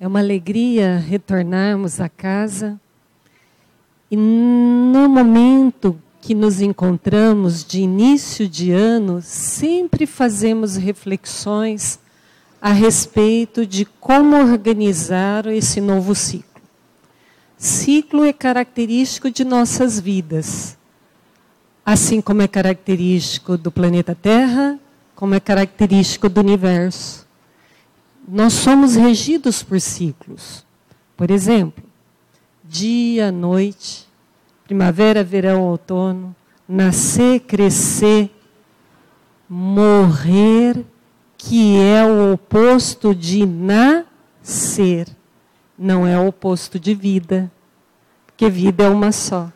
É uma alegria retornarmos a casa e no momento que nos encontramos de início de ano, sempre fazemos reflexões a respeito de como organizar esse novo ciclo. Ciclo é característico de nossas vidas, assim como é característico do planeta Terra, como é característico do universo. Nós somos regidos por ciclos. Por exemplo, dia, noite, primavera, verão, outono, nascer, crescer, morrer, que é o oposto de nascer, não é o oposto de vida, porque vida é uma só.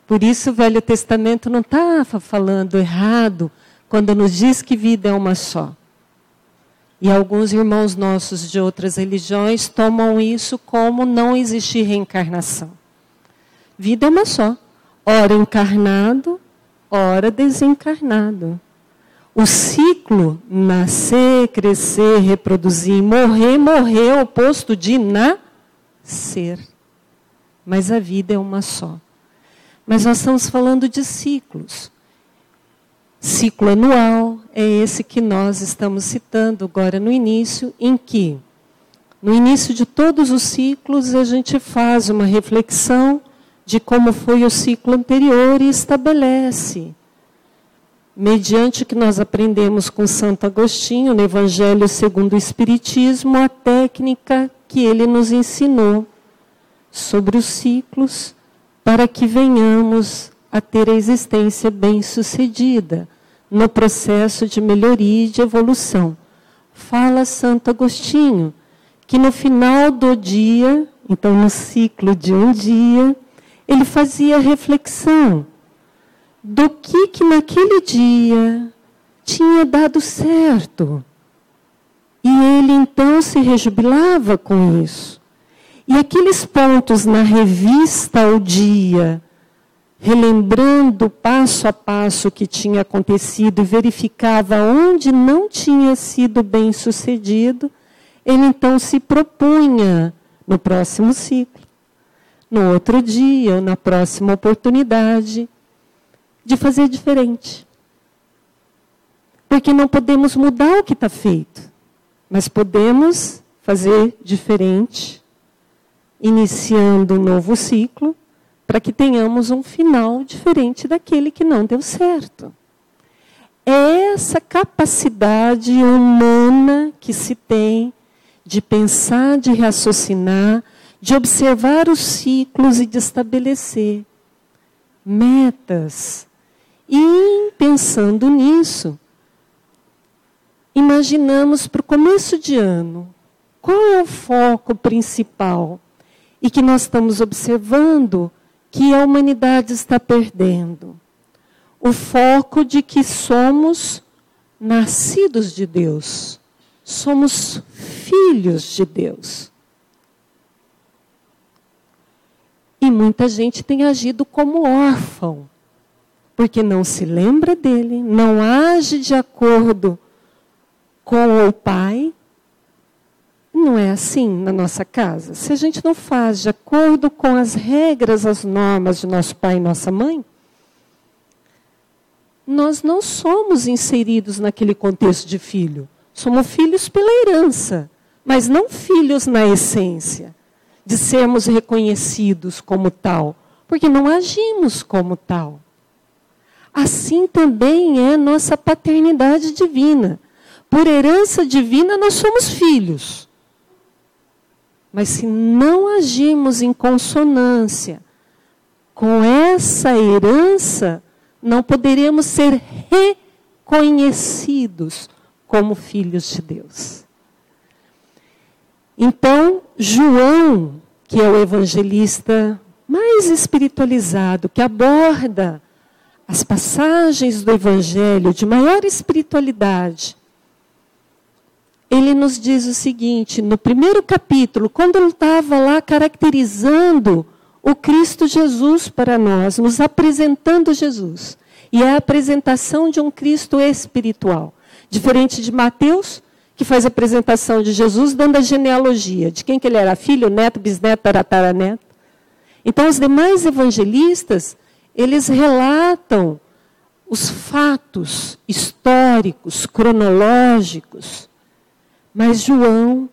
Por isso o Velho Testamento não está falando errado quando nos diz que vida é uma só. E alguns irmãos nossos de outras religiões tomam isso como não existir reencarnação. Vida é uma só. Ora encarnado, ora desencarnado. O ciclo, nascer, crescer, reproduzir, morrer, morrer é o oposto de nascer. Mas a vida é uma só. Mas nós estamos falando de ciclos. Ciclo anual é esse que nós estamos citando agora no início, em que, no início de todos os ciclos, a gente faz uma reflexão de como foi o ciclo anterior e estabelece, mediante o que nós aprendemos com Santo Agostinho, no Evangelho segundo o Espiritismo, a técnica que ele nos ensinou sobre os ciclos, para que venhamos a ter a existência bem-sucedida no processo de melhoria e de evolução. Fala Santo Agostinho que no final do dia, então no ciclo de um dia, ele fazia reflexão do que naquele dia tinha dado certo. E ele então se rejubilava com isso. E aqueles pontos na revista ao dia, relembrando passo a passo o que tinha acontecido e verificava onde não tinha sido bem sucedido, ele então se propunha no próximo ciclo, no outro dia, na próxima oportunidade, de fazer diferente. Porque não podemos mudar o que está feito, mas podemos fazer diferente, iniciando um novo ciclo, para que tenhamos um final diferente daquele que não deu certo. É essa capacidade humana que se tem de pensar, de raciocinar, de observar os ciclos e de estabelecer metas. E, pensando nisso, imaginamos para o começo de ano, qual é o foco principal? E que nós estamos observando que a humanidade está perdendo. O foco de que somos nascidos de Deus. Somos filhos de Deus. E muita gente tem agido como órfão, porque não se lembra dele, não age de acordo com o pai. Não é assim na nossa casa? Se a gente não faz de acordo com as regras, as normas de nosso pai e nossa mãe, nós não somos inseridos naquele contexto de filho. Somos filhos pela herança, mas não filhos na essência, de sermos reconhecidos como tal, porque não agimos como tal. Assim também é nossa paternidade divina. Por herança divina, nós somos filhos. Mas se não agirmos em consonância com essa herança, não poderemos ser reconhecidos como filhos de Deus. Então, João, que é o evangelista mais espiritualizado, que aborda as passagens do evangelho de maior espiritualidade, ele nos diz o seguinte, no primeiro capítulo, quando ele estava lá caracterizando o Cristo Jesus para nós, nos apresentando Jesus. E é a apresentação de um Cristo espiritual. Diferente de Mateus, que faz a apresentação de Jesus, dando a genealogia, de quem que ele era filho, neto, bisneto, tataraneto. Então, os demais evangelistas, eles relatam os fatos históricos, cronológicos, mas João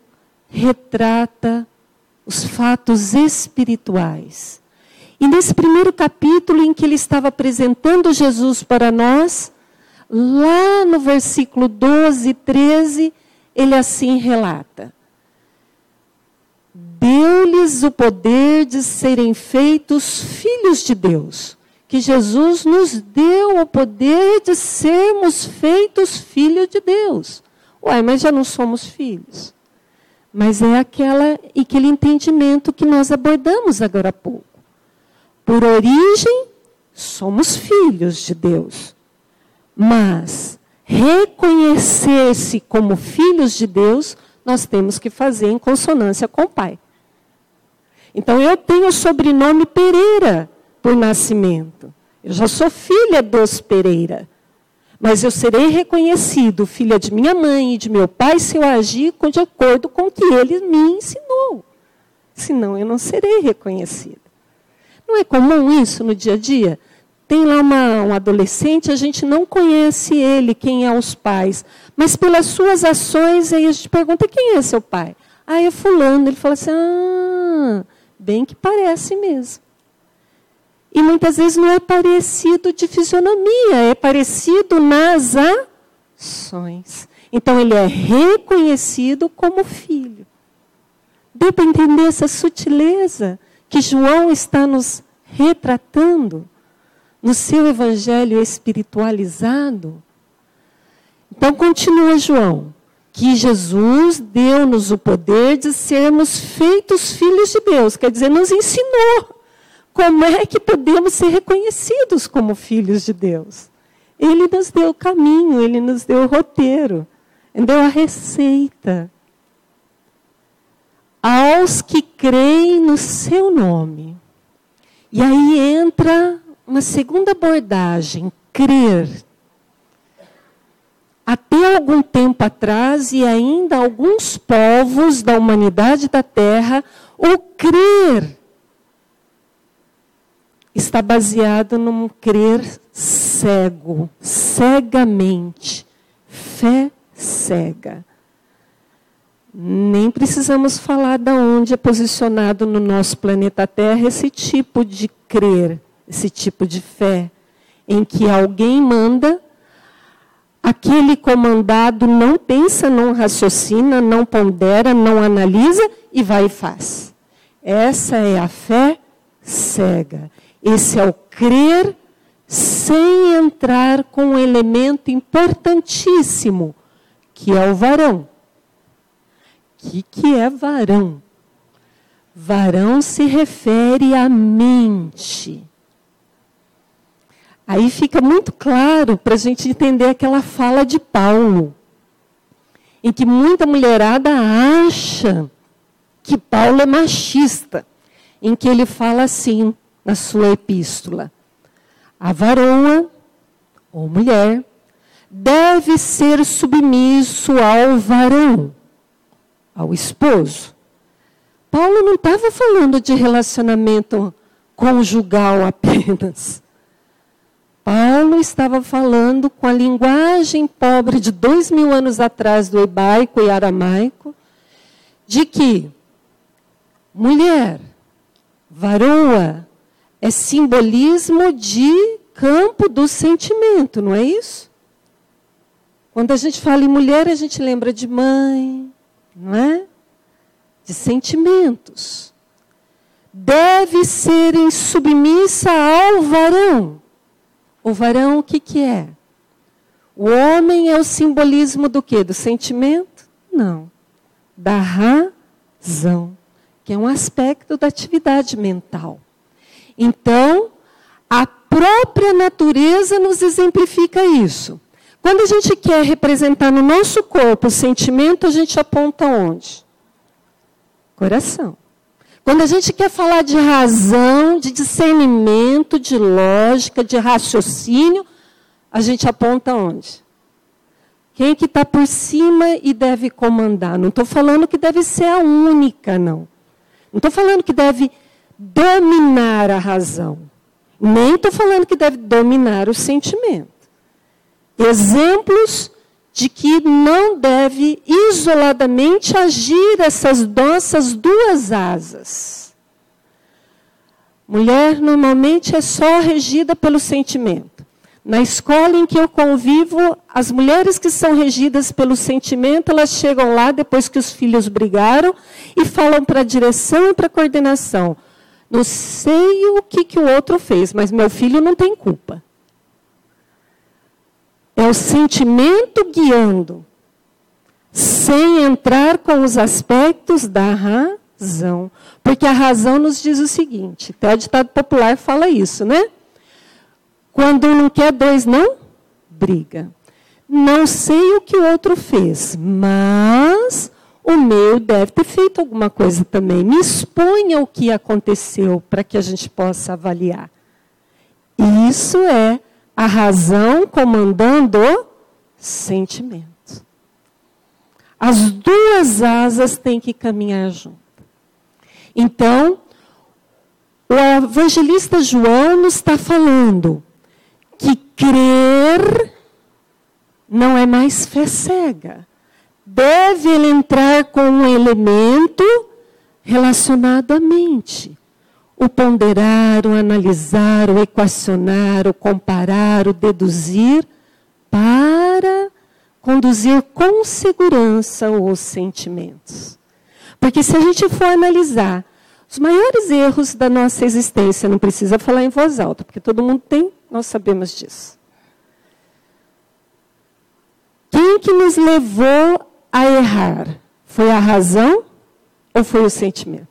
retrata os fatos espirituais. E nesse primeiro capítulo em que ele estava apresentando Jesus para nós, lá no versículo 12 e 13, ele assim relata: deu-lhes o poder de serem feitos filhos de Deus. Que Jesus nos deu o poder de sermos feitos filhos de Deus. Uai, mas já não somos filhos. Mas é aquele entendimento que nós abordamos agora há pouco. Por origem, somos filhos de Deus. Mas reconhecer-se como filhos de Deus, nós temos que fazer em consonância com o Pai. Então, eu tenho o sobrenome Pereira por nascimento. Eu já sou filha dos Pereira. Mas eu serei reconhecido filha de minha mãe e de meu pai se eu agir de acordo com o que ele me ensinou. Senão, eu não serei reconhecida. Não é comum isso no dia a dia? Tem lá um adolescente, a gente não conhece ele, quem é os pais. Mas pelas suas ações, aí a gente pergunta, quem é seu pai? Ah, é fulano. Ele fala assim, bem que parece mesmo. E muitas vezes não é parecido de fisionomia, é parecido nas ações. Então ele é reconhecido como filho. Deu para entender essa sutileza que João está nos retratando no seu evangelho espiritualizado? Então continua João, que Jesus deu-nos o poder de sermos feitos filhos de Deus. Quer dizer, nos ensinou como é que podemos ser reconhecidos como filhos de Deus. Ele nos deu o caminho, ele nos deu o roteiro, ele deu a receita. Aos que creem no seu nome. E aí entra uma segunda abordagem, crer. Até algum tempo atrás, e ainda alguns povos da humanidade da Terra, o crer está baseado num crer cego, cegamente, fé cega. Nem precisamos falar de onde é posicionado no nosso planeta Terra esse tipo de crer, esse tipo de fé, em que alguém manda, aquele comandado não pensa, não raciocina, não pondera, não analisa e vai e faz. Essa é a fé cega. Esse é o crer sem entrar com um elemento importantíssimo, que é o varão. O que é varão? Varão se refere à mente. Aí fica muito claro para a gente entender aquela fala de Paulo, em que muita mulherada acha que Paulo é machista, em que ele fala assim na sua epístola: a varoa, ou mulher, deve ser submisso ao varão, ao esposo. Paulo não estava falando de relacionamento conjugal apenas. Paulo estava falando com a linguagem pobre de 2000 anos atrás do hebraico e aramaico, de que mulher, varoa, é simbolismo de campo do sentimento, não é isso? Quando a gente fala em mulher, a gente lembra de mãe, não é? De sentimentos. Deve serem submissa ao varão. O varão, o que é? O homem é o simbolismo do quê? Do sentimento? Não. Da razão, que é um aspecto da atividade mental. Então, a própria natureza nos exemplifica isso. Quando a gente quer representar no nosso corpo o sentimento, a gente aponta onde? Coração. Quando a gente quer falar de razão, de discernimento, de lógica, de raciocínio, a gente aponta onde? Quem que está por cima e deve comandar? Não estou falando que deve ser a única, não. Não estou falando que deve dominar a razão. Nem estou falando que deve dominar o sentimento. Exemplos de que não deve isoladamente agir essas nossas duas asas. Mulher normalmente é só regida pelo sentimento. Na escola em que eu convivo, as mulheres que são regidas pelo sentimento, elas chegam lá depois que os filhos brigaram e falam para a direção e para a coordenação: não sei o que o outro fez, mas meu filho não tem culpa. É o sentimento guiando, sem entrar com os aspectos da razão. Porque a razão nos diz o seguinte, até o ditado popular fala isso, né? Quando um não quer, dois não briga. Não sei o que o outro fez, mas o meu deve ter feito alguma coisa também. Me exponha o que aconteceu para que a gente possa avaliar. Isso é a razão comandando o sentimento. As duas asas têm que caminhar juntas. Então, o evangelista João nos está falando que crer não é mais fé cega. Deve ele entrar com um elemento relacionado à mente. O ponderar, o analisar, o equacionar, o comparar, o deduzir, para conduzir com segurança os sentimentos. Porque se a gente for analisar os maiores erros da nossa existência, não precisa falar em voz alta, porque todo mundo tem, nós sabemos disso. Quem que nos levou a errar? Foi a razão ou foi o sentimento?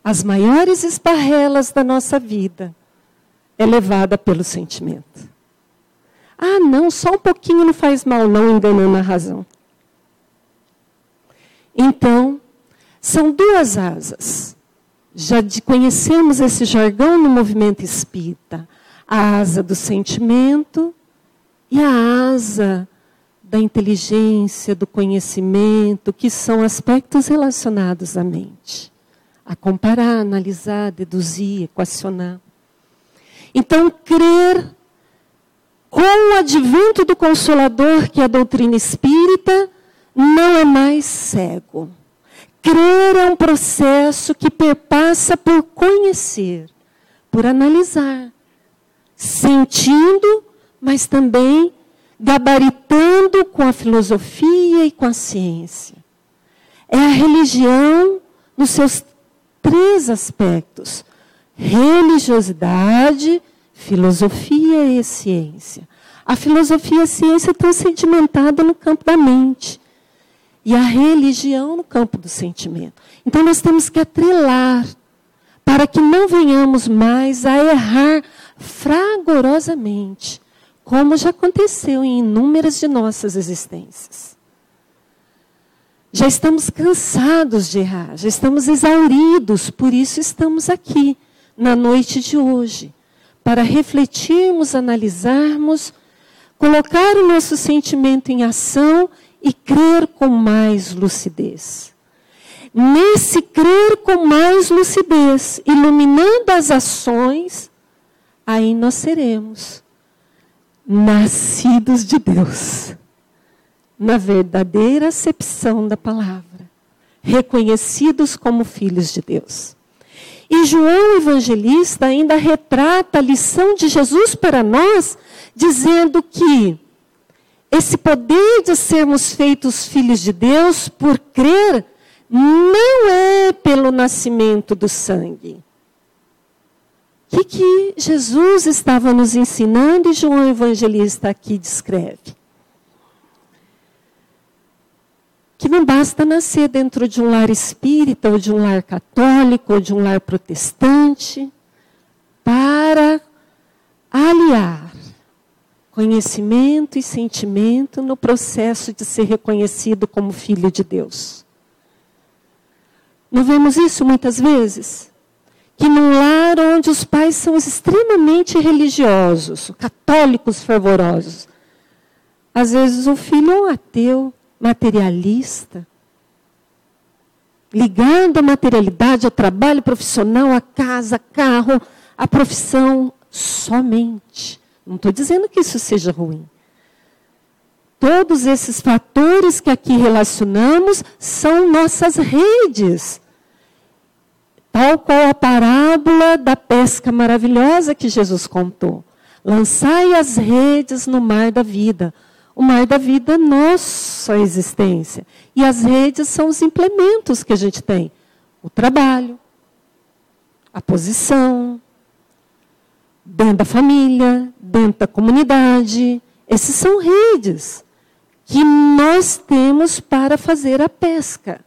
As maiores esparrelas da nossa vida é levada pelo sentimento. Ah, não, só um pouquinho não faz mal, não, enganando a razão. Então, são duas asas. Já conhecemos esse jargão no movimento espírita. A asa do sentimento e a asa da inteligência, do conhecimento, que são aspectos relacionados à mente. A comparar, analisar, deduzir, equacionar. Então, crer com o advento do Consolador, que é a doutrina espírita, não é mais cego. Crer é um processo que perpassa por conhecer, por analisar, sentindo, mas também gabaritando com a filosofia e com a ciência. É a religião nos seus três aspectos: religiosidade, filosofia e ciência. A filosofia e a ciência estão sedimentadas no campo da mente. E a religião no campo do sentimento. Então nós temos que atrelar, para que não venhamos mais a errar fragorosamente, como já aconteceu em inúmeras de nossas existências. Já estamos cansados de errar, já estamos exauridos, por isso estamos aqui, na noite de hoje, para refletirmos, analisarmos, colocar o nosso sentimento em ação e crer com mais lucidez. Nesse crer com mais lucidez, iluminando as ações, aí nós seremos nascidos de Deus, na verdadeira acepção da palavra, reconhecidos como filhos de Deus. E João Evangelista ainda retrata a lição de Jesus para nós, dizendo que esse poder de sermos feitos filhos de Deus por crer não é pelo nascimento do sangue. O que Jesus estava nos ensinando e João Evangelista aqui descreve? Que não basta nascer dentro de um lar espírita, ou de um lar católico, ou de um lar protestante, para aliar conhecimento e sentimento no processo de ser reconhecido como filho de Deus. Não vemos isso muitas vezes? Que num lar onde os pais são extremamente religiosos, católicos fervorosos, Às vezes o filho é um ateu, materialista, ligado à materialidade, ao trabalho profissional, à casa, carro, à profissão somente. Não estou dizendo que isso seja ruim. Todos esses fatores que aqui relacionamos são nossas redes. Tal qual a parábola da pesca maravilhosa que Jesus contou. Lançai as redes no mar da vida. O mar da vida é nossa existência. E as redes são os implementos que a gente tem. O trabalho, a posição, dentro da família, dentro da comunidade. Esses são redes que nós temos para fazer a pesca.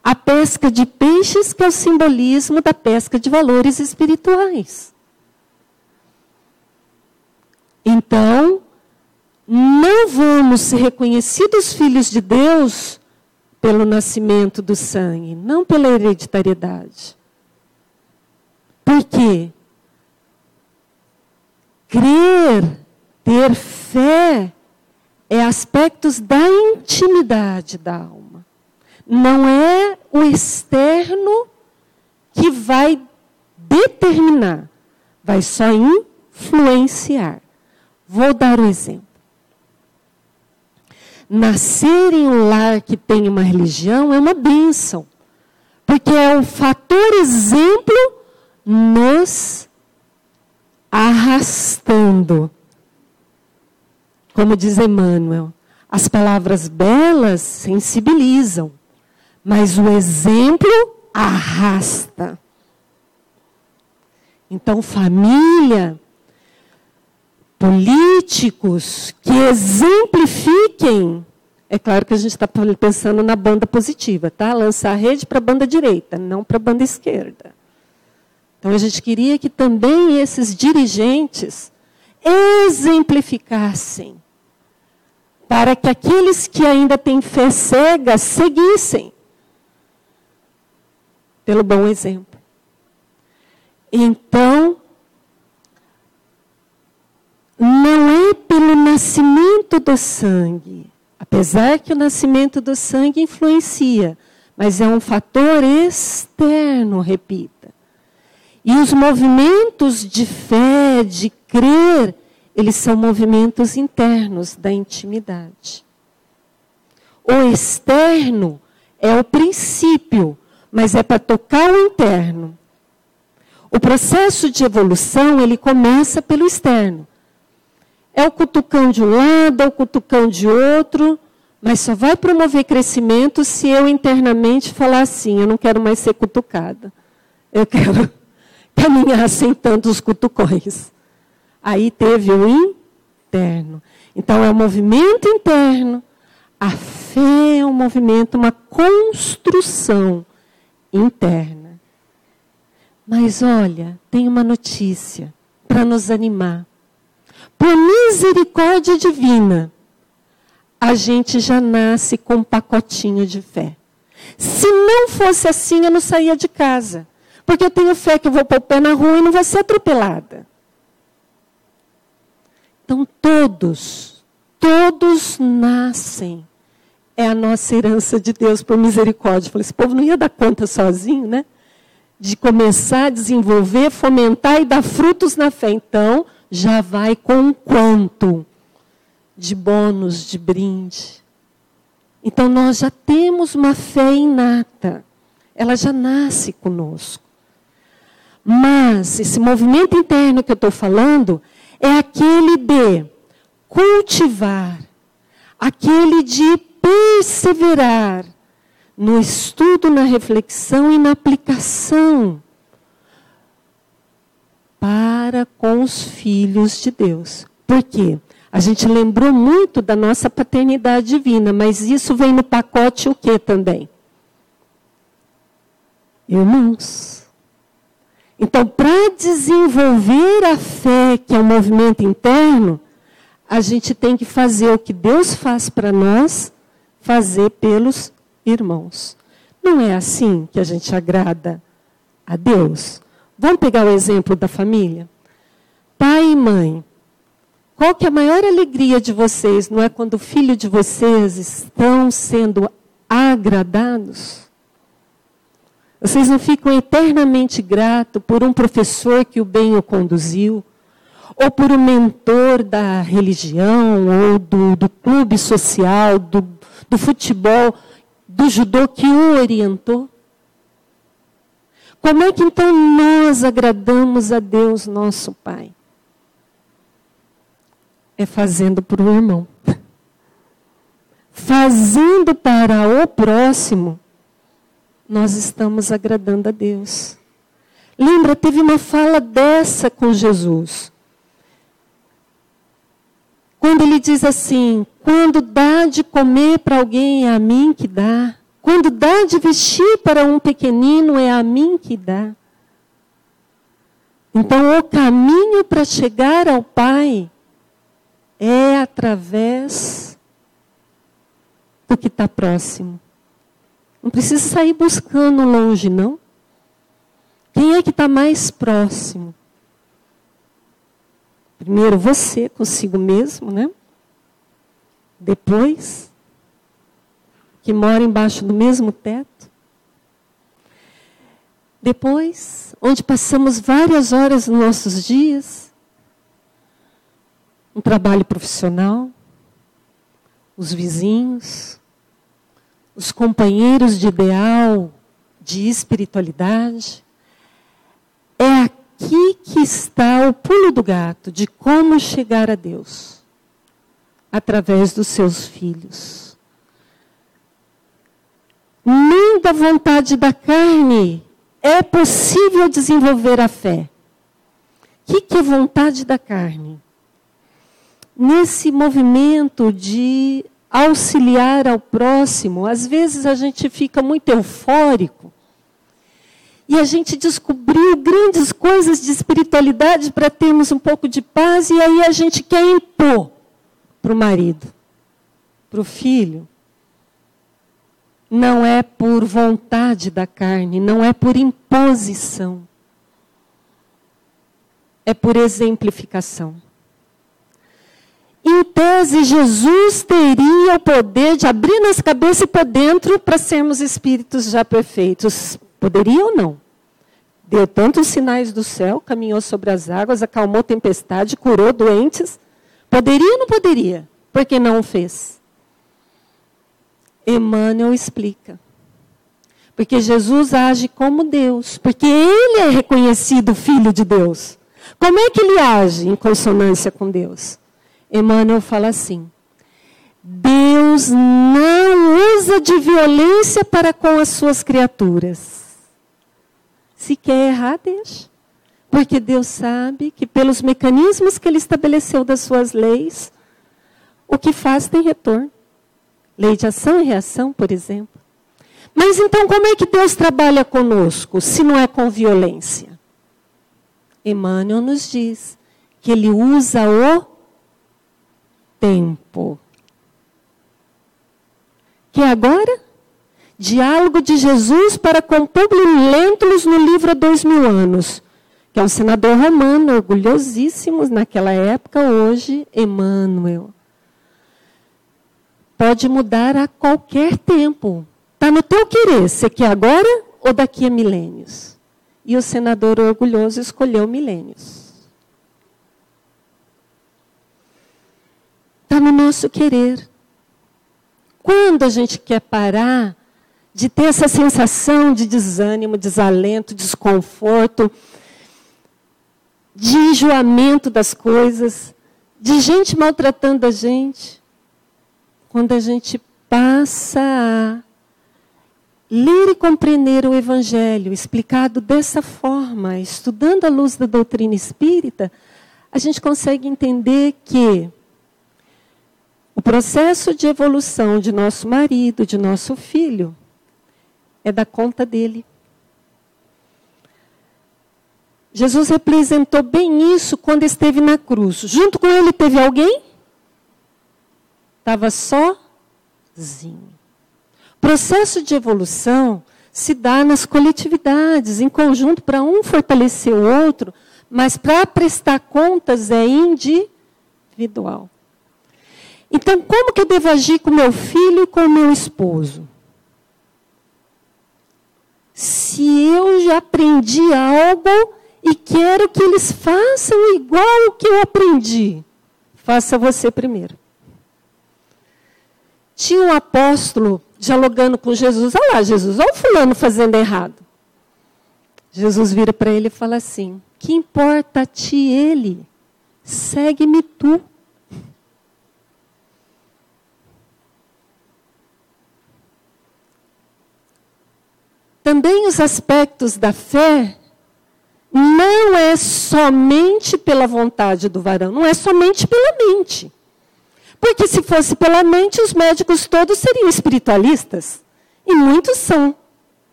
A pesca de peixes, que é o simbolismo da pesca de valores espirituais. Então, não vamos ser reconhecidos filhos de Deus pelo nascimento do sangue, não pela hereditariedade. Por quê? Crer, ter fé, é aspectos da intimidade da alma. Não é o externo que vai determinar, vai só influenciar. Vou dar um exemplo. Nascer em um lar que tem uma religião é uma bênção, porque é um fator exemplo nos arrastando. Como diz Emmanuel, as palavras belas sensibilizam, mas o exemplo arrasta. Então, família, políticos que exemplifiquem. É claro que a gente está pensando na banda positiva, tá? Lançar a rede para a banda direita, não para a banda esquerda. Então, a gente queria que também esses dirigentes exemplificassem, para que aqueles que ainda têm fé cega seguissem pelo bom exemplo. Então, não é pelo nascimento do sangue, apesar que o nascimento do sangue influencia, mas é um fator externo, repita. E os movimentos de fé, de crer, eles são movimentos internos da intimidade. O externo é o princípio, mas é para tocar o interno. O processo de evolução, ele começa pelo externo. É o cutucão de um lado, é o cutucão de outro, mas só vai promover crescimento se eu internamente falar assim, eu não quero mais ser cutucada. Eu quero caminhar sem tantos cutucões. Aí teve o interno. Então é um movimento interno. A fé é um movimento, uma construção interna. Mas olha, tem uma notícia para nos animar. Por misericórdia divina, a gente já nasce com um pacotinho de fé. Se não fosse assim, eu não saía de casa. Porque eu tenho fé que eu vou pôr o pé na rua e não vou ser atropelada. Então, todos nascem. É a nossa herança de Deus por misericórdia. Eu falei, esse povo não ia dar conta sozinho, né? De começar a desenvolver, fomentar e dar frutos na fé. Então, já vai com um quanto de bônus, de brinde. Então, nós já temos uma fé inata. Ela já nasce conosco. Mas, esse movimento interno que eu estou falando é aquele de cultivar, aquele de perseverar no estudo, na reflexão e na aplicação para com os filhos de Deus. Por quê? A gente lembrou muito da nossa paternidade divina, mas isso vem no pacote o quê também? Irmãos. Então, para desenvolver a fé, que é um movimento interno, a gente tem que fazer o que Deus faz para nós, fazer pelos irmãos. Não é assim que a gente agrada a Deus? Vamos pegar o exemplo da família? Pai e mãe Qual que é a maior alegria de vocês? Não é quando o filho de vocês estão sendo agradados? Vocês não ficam eternamente gratos por um professor que o bem o conduziu? Ou por um mentor da religião, ou do clube social, do futebol, do judô que o orientou? Como é que então nós agradamos a Deus, nosso Pai? É fazendo para o irmão. Fazendo para o próximo, nós estamos agradando a Deus. Lembra, teve uma fala dessa com Jesus. Quando ele diz assim, quando dá de comer para alguém, é a mim que dá. Quando dá de vestir para um pequenino, é a mim que dá. Então, o caminho para chegar ao Pai é através do que está próximo. Não precisa sair buscando longe, não. Quem é que está mais próximo? Primeiro você, consigo mesmo, né? Depois, que mora embaixo do mesmo teto. Depois, onde passamos várias horas nos nossos dias, um trabalho profissional, os vizinhos, os companheiros de ideal, de espiritualidade. É aqui que está o pulo do gato de como chegar a Deus, através dos seus filhos. Nem da vontade da carne é possível desenvolver a fé. O que é vontade da carne? Nesse movimento de auxiliar ao próximo, às vezes a gente fica muito eufórico e a gente descobriu grandes coisas de espiritualidade para termos um pouco de paz e aí a gente quer impor para o marido, para o filho. Não é por vontade da carne, não é por imposição. É por exemplificação. Em tese, Jesus teria o poder de abrir nossa cabeça e por dentro para sermos espíritos já perfeitos. Poderia ou não? Deu tantos sinais do céu, caminhou sobre as águas, acalmou tempestade, curou doentes. Poderia ou não poderia? Por que não o fez? Emmanuel explica. Porque Jesus age como Deus. Porque ele é reconhecido Filho de Deus. Como é que ele age em consonância com Deus? Emmanuel fala assim: Deus não usa de violência para com as suas criaturas. Se quer errar, deixa. Porque Deus sabe que pelos mecanismos que ele estabeleceu das suas leis, o que faz tem retorno. Lei de ação e reação, por exemplo. Mas então como é que Deus trabalha conosco, se não é com violência? Emmanuel nos diz que ele usa o tempo. Que agora, diálogo de Jesus para com Públio Lentulus no livro Há 2000 anos. Que é um senador romano, orgulhosíssimo naquela época, hoje, Emmanuel. Pode mudar a qualquer tempo. Está no teu querer. Você quer agora ou daqui a milênios? E o senador orgulhoso escolheu milênios. Está no nosso querer. Quando a gente quer parar de ter essa sensação de desânimo, desalento, desconforto, de enjoamento das coisas, de gente maltratando a gente, quando a gente passa a ler e compreender o Evangelho, explicado dessa forma, estudando à luz da doutrina espírita, a gente consegue entender que o processo de evolução de nosso marido, de nosso filho, é da conta dele. Jesus representou bem isso quando esteve na cruz. Junto com ele teve alguém? Estava sozinho. O processo de evolução se dá nas coletividades, em conjunto, para um fortalecer o outro, mas para prestar contas é individual. individual. Então, como que eu devo agir com meu filho e com o meu esposo? Se eu já aprendi algo e quero que eles façam igual o que eu aprendi, faça você primeiro. Tinha um apóstolo dialogando com Jesus. Olha lá, Jesus, olha o fulano fazendo errado. Jesus vira para ele e fala assim: que importa a ti ele? Segue-me tu. Também os aspectos da fé não é somente pela vontade do varão, não é somente pela mente. Porque se fosse pela mente, os médicos todos seriam espiritualistas. E muitos são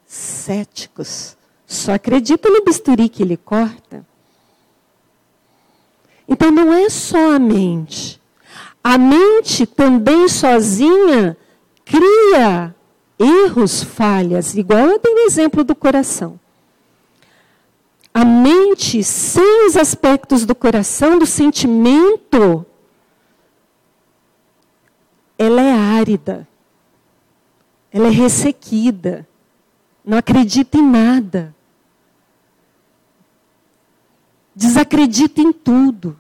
céticos. Só acreditam no bisturi que ele corta. Então não é só a mente. A mente também sozinha cria erros, falhas, igual eu dei o exemplo do coração. A mente, sem os aspectos do coração, do sentimento, ela é árida, ela é ressequida, não acredita em nada, desacredita em tudo.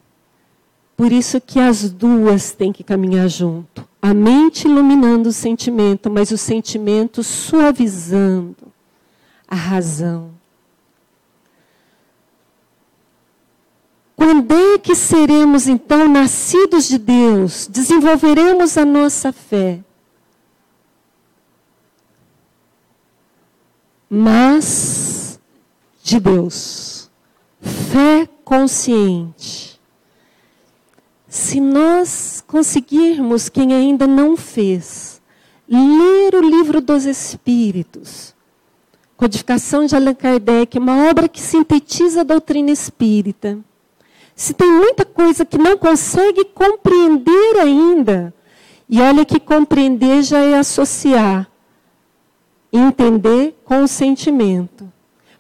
Por isso que as duas têm que caminhar junto. A mente iluminando o sentimento, mas o sentimento suavizando a razão. Quando é que seremos, então, nascidos de Deus? Desenvolveremos a nossa fé. Mas de Deus. Fé consciente. Se nós conseguirmos, quem ainda não fez, ler o Livro dos Espíritos, Codificação de Allan Kardec, uma obra que sintetiza a doutrina espírita. Se tem muita coisa que não consegue compreender ainda, e olha que compreender já é associar, entender com o sentimento.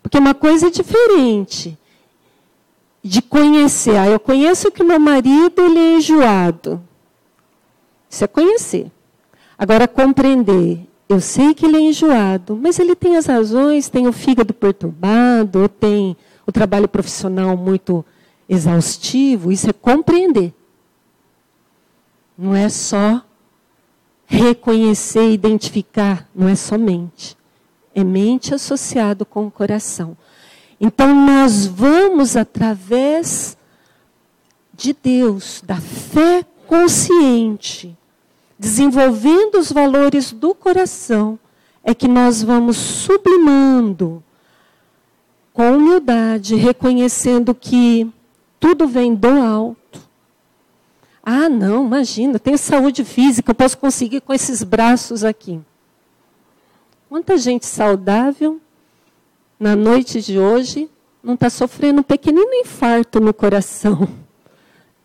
Porque uma coisa é diferente de conhecer. Eu conheço que meu marido ele é enjoado. Isso é conhecer. Agora, compreender. Eu sei que ele é enjoado, mas ele tem as razões, tem o fígado perturbado, ou tem o trabalho profissional muito exaustivo. Isso é compreender. Não é só reconhecer, identificar. Não é só mente. É mente associado com o coração. Então, nós vamos, através de Deus, da fé consciente, desenvolvendo os valores do coração, é que nós vamos sublimando com humildade, reconhecendo que tudo vem do alto. Ah, não, imagina, eu tenho saúde física, eu posso conseguir com esses braços aqui. Quanta gente saudável na noite de hoje, não está sofrendo um pequenino infarto no coração,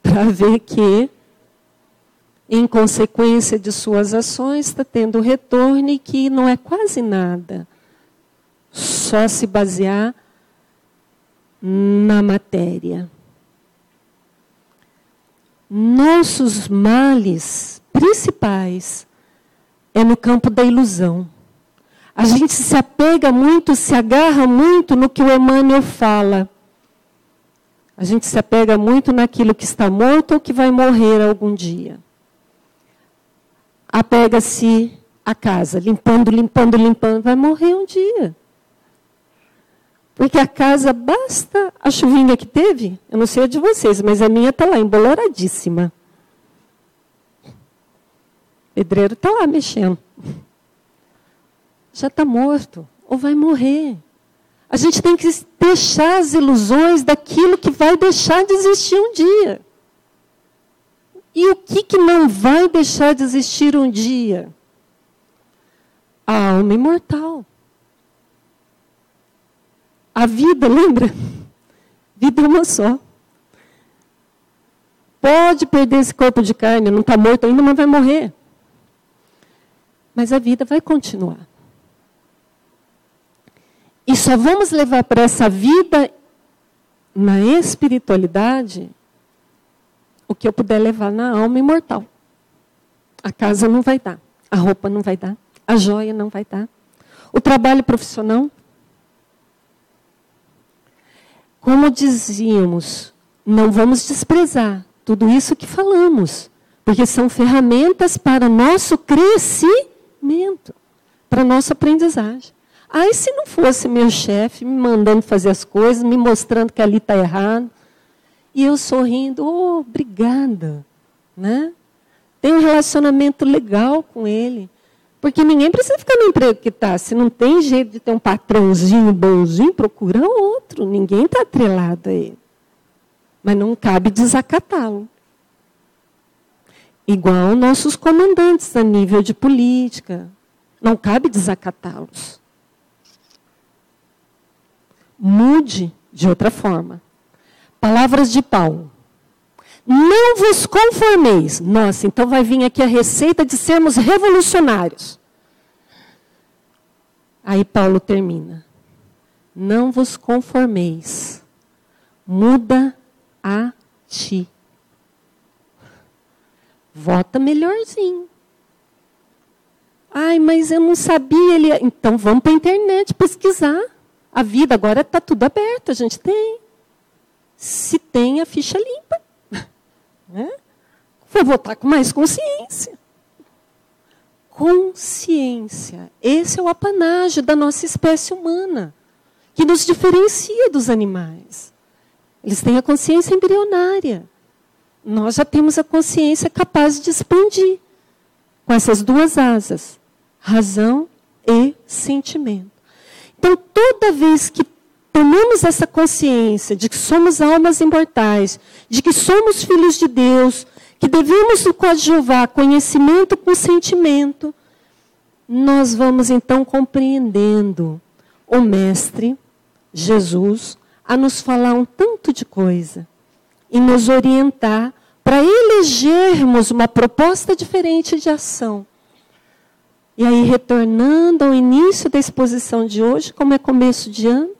para ver que, em consequência de suas ações, está tendo retorno e que não é quase nada. Só se basear na matéria. Nossos males principais é no campo da ilusão. A gente se apega muito, se agarra muito no que o Emmanuel fala. A gente se apega muito naquilo que está morto ou que vai morrer algum dia. Apega-se à casa, limpando, vai morrer um dia. Porque a casa, basta a chuvinha que teve, eu não sei a de vocês, mas a minha está lá, emboloradíssima. O pedreiro está lá mexendo. Já está morto, ou vai morrer. A gente tem que deixar as ilusões daquilo que vai deixar de existir um dia. E o que não vai deixar de existir um dia? A alma imortal. A vida, lembra? Vida é uma só. Pode perder esse corpo de carne, não está morto ainda, mas vai morrer. Mas a vida vai continuar. E só vamos levar para essa vida, na espiritualidade, o que eu puder levar na alma imortal. A casa não vai dar, a roupa não vai dar, a joia não vai dar, o trabalho profissional. Como dizíamos, não vamos desprezar tudo isso que falamos, porque são ferramentas para nosso crescimento, para nossa aprendizagem. Aí se não fosse meu chefe me mandando fazer as coisas, me mostrando que ali está errado, e eu sorrindo, obrigada, né? Tem um relacionamento legal com ele. Porque ninguém precisa ficar no emprego que está. Se não tem jeito de ter um patrãozinho bonzinho, procura outro. Ninguém está atrelado a ele. Mas não cabe desacatá-lo. Igual nossos comandantes a nível de política. Não cabe desacatá-los. Mude de outra forma. Palavras de Paulo. Não vos conformeis. Nossa, então vai vir aqui a receita de sermos revolucionários. Aí Paulo termina. Não vos conformeis. Muda a ti. Vota melhorzinho. Ai, mas eu não sabia. Então vamos para a internet pesquisar. A vida agora está tudo aberto, a gente tem. Se tem, a ficha limpa. Né? Vou votar com mais consciência. Consciência. Esse é o apanágio da nossa espécie humana, que nos diferencia dos animais. Eles têm a consciência embrionária. Nós já temos a consciência capaz de expandir com essas duas asas, razão e sentimento. Então, toda vez que tomamos essa consciência de que somos almas imortais, de que somos filhos de Deus, que devemos coadjuvar conhecimento com sentimento, nós vamos então compreendendo o Mestre, Jesus, a nos falar um tanto de coisa e nos orientar para elegermos uma proposta diferente de ação. E aí, retornando ao início da exposição de hoje, como é começo de ano,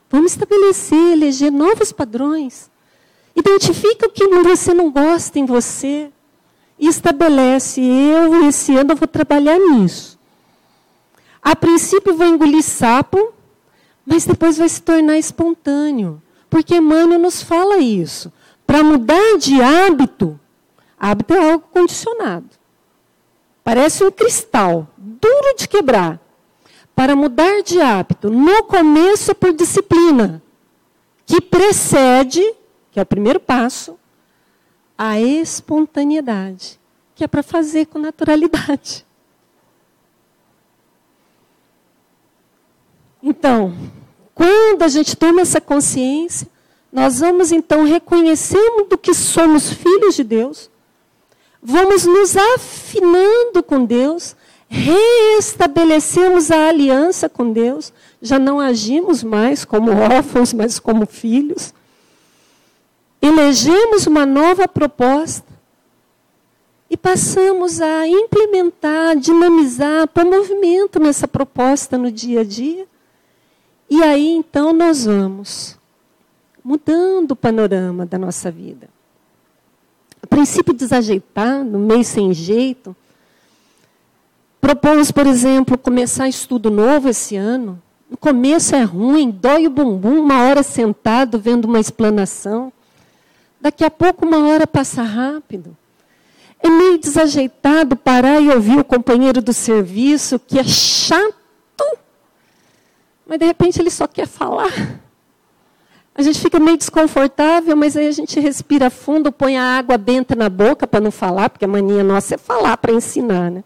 vamos estabelecer, eleger novos padrões. Identifica o que você não gosta em você e estabelece, esse ano, eu vou trabalhar nisso. A princípio, vou engolir sapo, mas depois vai se tornar espontâneo. Porque Emmanuel nos fala isso. Para mudar de hábito é algo condicionado. Parece um cristal, duro de quebrar. Para mudar de hábito, no começo é por disciplina, que precede, que é o primeiro passo, a espontaneidade, que é para fazer com naturalidade. Então, quando a gente toma essa consciência, nós vamos então reconhecendo que somos filhos de Deus, vamos nos afinando com Deus, reestabelecemos a aliança com Deus, já não agimos mais como órfãos, mas como filhos. Elegemos uma nova proposta e passamos a implementar, dinamizar, pôr movimento nessa proposta no dia a dia. E aí, então, nós vamos mudando o panorama da nossa vida. A princípio desajeitado, meio sem jeito, propomos, por exemplo, começar estudo novo esse ano. No começo é ruim, dói o bumbum, uma hora sentado vendo uma explanação. Daqui a pouco, uma hora passa rápido. É meio desajeitado parar e ouvir o companheiro do serviço, que é chato, mas de repente ele só quer falar. A gente fica meio desconfortável, mas aí a gente respira fundo, põe a água benta na boca para não falar, porque a mania nossa é falar para ensinar, né?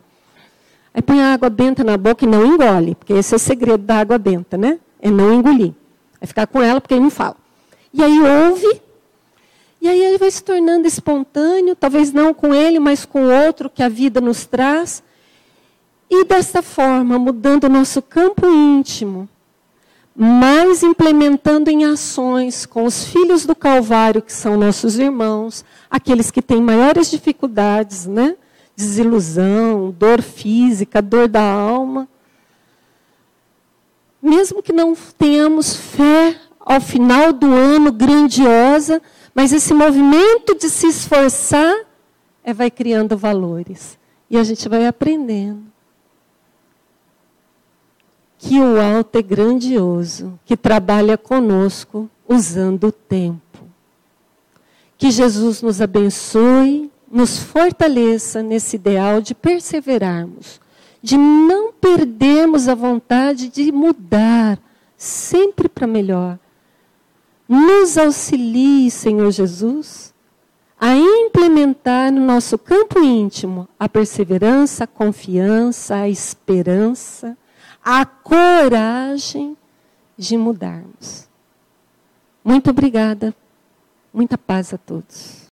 Aí põe a água benta na boca e não engole, porque esse é o segredo da água benta, né? É não engolir. É ficar com ela porque ele não fala. E aí ouve, e aí ele vai se tornando espontâneo, talvez não com ele, mas com o outro que a vida nos traz. E dessa forma, mudando o nosso campo íntimo, mas implementando em ações com os filhos do Calvário, que são nossos irmãos, aqueles que têm maiores dificuldades, né? Desilusão, dor física, dor da alma. Mesmo que não tenhamos fé ao final do ano grandiosa, Mas esse movimento de se esforçar vai criando valores. E a gente vai aprendendo que o alto é grandioso, que trabalha conosco usando o tempo. Que Jesus nos abençoe, nos fortaleça nesse ideal de perseverarmos, de não perdermos a vontade de mudar, sempre para melhor. Nos auxilie, Senhor Jesus, a implementar no nosso campo íntimo a perseverança, a confiança, a esperança, a coragem de mudarmos. Muito obrigada. Muita paz a todos.